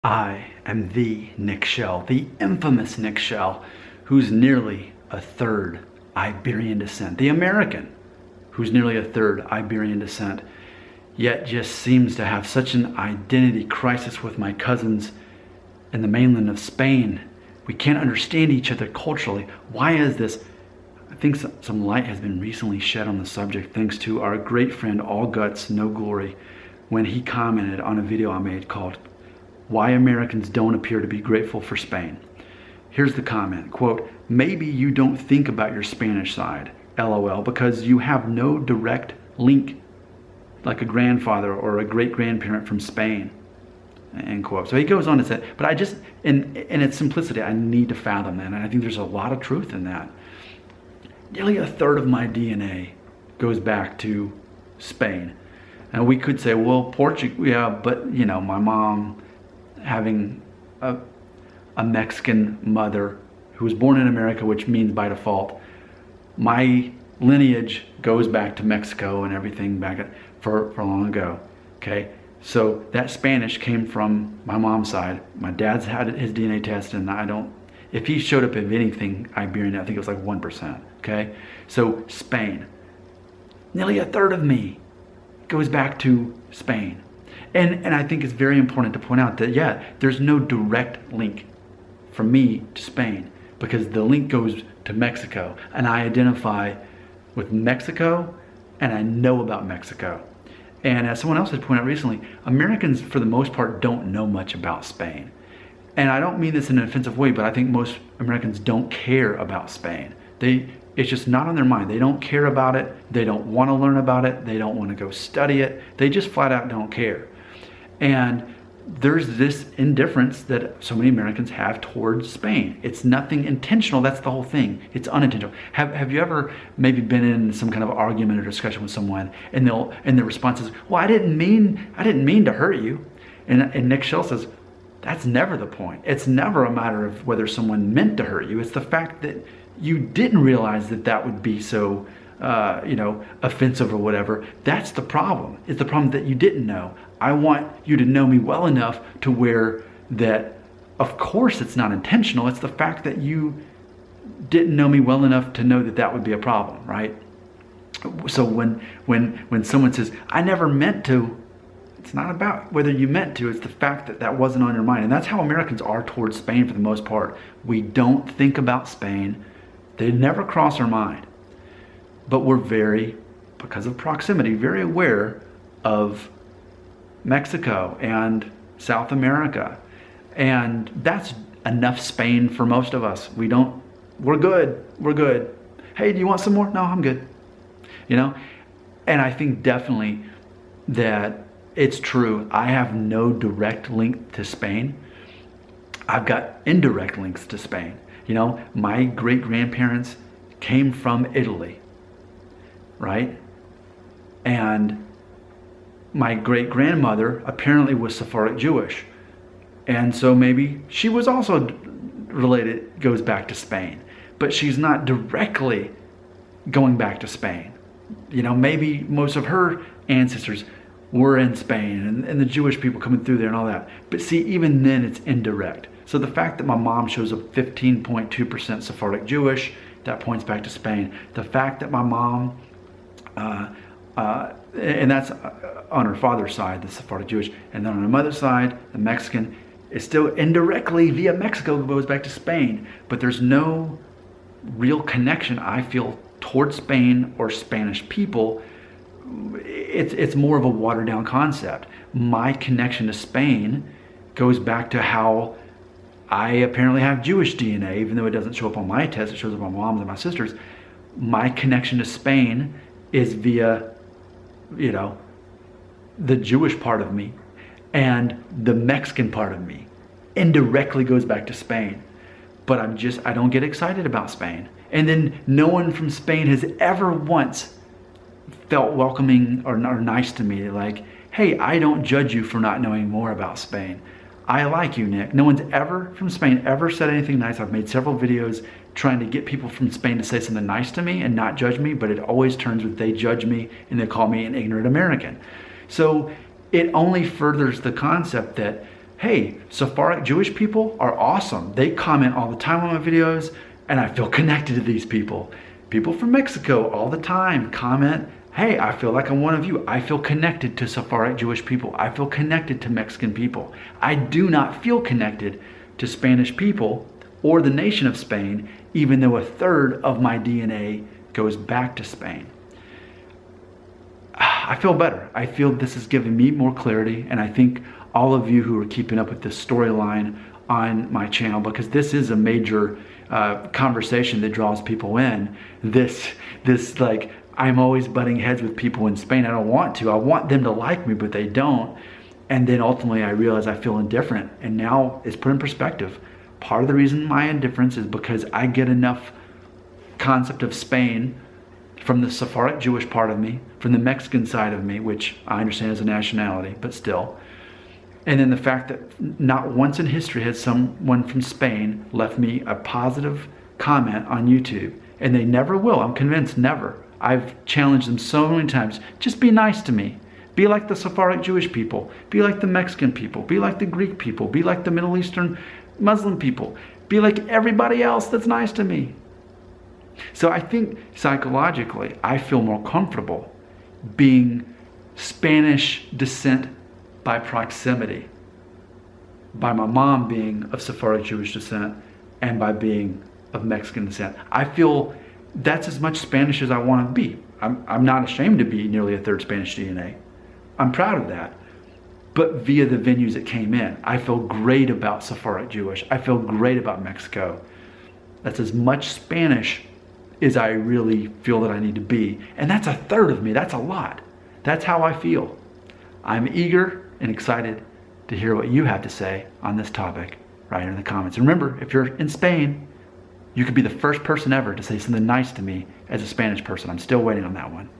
I am the Nick Shell, the infamous Nick Shell, who's nearly a third Iberian descent. The American, who's nearly a third Iberian descent, yet just seems to have such an identity crisis with my cousins in the mainland of Spain. We can't understand each other culturally. Why is this? I think some light has been recently shed on the subject thanks to our great friend All Guts, No Glory, when he commented on a video I made called Why Americans Don't Appear to Be Grateful for Spain. Here's the comment, quote, "Maybe you don't think about your Spanish side, LOL, because you have no direct link like a grandfather or a great-grandparent from Spain," end quote. So he goes on to say, but I just, in its simplicity, I need to fathom that, and I think there's a lot of truth in that. Nearly a third of my DNA goes back to Spain. And we could say, well, Portugal, yeah, but you know, my mom having a Mexican mother who was born in America, which means by default, my lineage goes back to Mexico and everything back for long ago, okay? So that Spanish came from my mom's side. My dad's had his DNA test, and if he showed up of anything Iberian, I think it was like 1%, okay? So Spain, nearly a third of me goes back to Spain. And I think it's very important to point out that, yeah, there's no direct link from me to Spain because the link goes to Mexico, and I identify with Mexico and I know about Mexico. And as someone else has pointed out recently, Americans for the most part don't know much about Spain. And I don't mean this in an offensive way, but I think most Americans don't care about Spain. It's just not on their mind. They don't care about it. They don't want to learn about it. They don't want to go study it. They just flat out don't care. And there's this indifference that so many Americans have towards Spain. It's nothing intentional. That's the whole thing. It's unintentional. Have you ever maybe been in some kind of argument or discussion with someone, and the response is, "Well, I didn't mean to hurt you," and Nick Shell says, that's never the point. It's never a matter of whether someone meant to hurt you. It's the fact that you didn't realize that would be so, offensive or whatever. That's the problem. It's the problem that you didn't know. I want you to know me well enough to where that, of course, it's not intentional. It's the fact that you didn't know me well enough to know that would be a problem, right? So when someone says, "I never meant to," it's not about whether you meant to, it's the fact that wasn't on your mind. And that's how Americans are towards Spain for the most part. We don't think about Spain. They never cross our mind. But we're because of proximity, very aware of Mexico and South America. And that's enough Spain for most of us. We're good. Hey, do you want some more? No, I'm good. And I think definitely that it's true. I have no direct link to Spain. I've got indirect links to Spain. My great-grandparents came from Italy, right? And my great-grandmother apparently was Sephardic Jewish. And so maybe she was also related, goes back to Spain. But she's not directly going back to Spain. Maybe most of her ancestors were in Spain and the Jewish people coming through there and all that. But see, even then it's indirect. So the fact that my mom shows up 15.2% Sephardic Jewish, that points back to Spain. The fact that my mom, and that's on her father's side, the Sephardic Jewish, and then on her mother's side, the Mexican, is still indirectly via Mexico goes back to Spain. But there's no real connection, I feel, towards Spain or Spanish people. It's more of a watered down concept. My connection to Spain goes back to how I apparently have Jewish DNA, even though it doesn't show up on my test, it shows up on my mom's and my sister's. My connection to Spain is via, the Jewish part of me, and the Mexican part of me indirectly goes back to Spain. But I don't get excited about Spain. And then no one from Spain has ever once felt welcoming or nice to me, like, "Hey, I don't judge you for not knowing more about Spain. I like you, Nick." No one's ever from Spain ever said anything nice. I've made several videos trying to get people from Spain to say something nice to me and not judge me, but it always turns with they judge me and they call me an ignorant American. So it only furthers the concept that hey, Sephardic Jewish people are awesome. They comment all the time on my videos, and I feel connected to these people. People from Mexico all the time comment, hey, I feel like I'm one of you. I feel connected to Sephardic Jewish people. I feel connected to Mexican people. I do not feel connected to Spanish people or the nation of Spain, even though a third of my DNA goes back to Spain. I feel better. I feel this is giving me more clarity, and I think all of you who are keeping up with this storyline on my channel, because this is a major conversation that draws people in. This like, I'm always butting heads with people in Spain. I don't want to. I want them to like me, but they don't. And then ultimately I realize I feel indifferent. And now it's put in perspective. Part of the reason my indifference is because I get enough concept of Spain from the Sephardic Jewish part of me, from the Mexican side of me, which I understand as a nationality, but still. And then the fact that not once in history has someone from Spain left me a positive comment on YouTube. And they never will. I'm convinced, never. I've challenged them so many times. Just be nice to me. Be like the Sephardic Jewish people. Be like the Mexican people. Be like the Greek people. Be like the Middle Eastern Muslim people. Be like everybody else that's nice to me. So I think psychologically, I feel more comfortable being Spanish descent by proximity, by my mom being of Sephardic Jewish descent and by being of Mexican descent. I feel that's as much Spanish as I want to be. I'm not ashamed to be nearly a third Spanish DNA. I'm proud of that. But via the venues it came in, I feel great about Sephardic Jewish. I feel great about Mexico. That's as much Spanish as I really feel that I need to be. And that's a third of me. That's a lot. That's how I feel. I'm eager and excited to hear what you have to say on this topic right in the comments. And remember, if you're in Spain, you could be the first person ever to say something nice to me as a Spanish person. I'm still waiting on that one.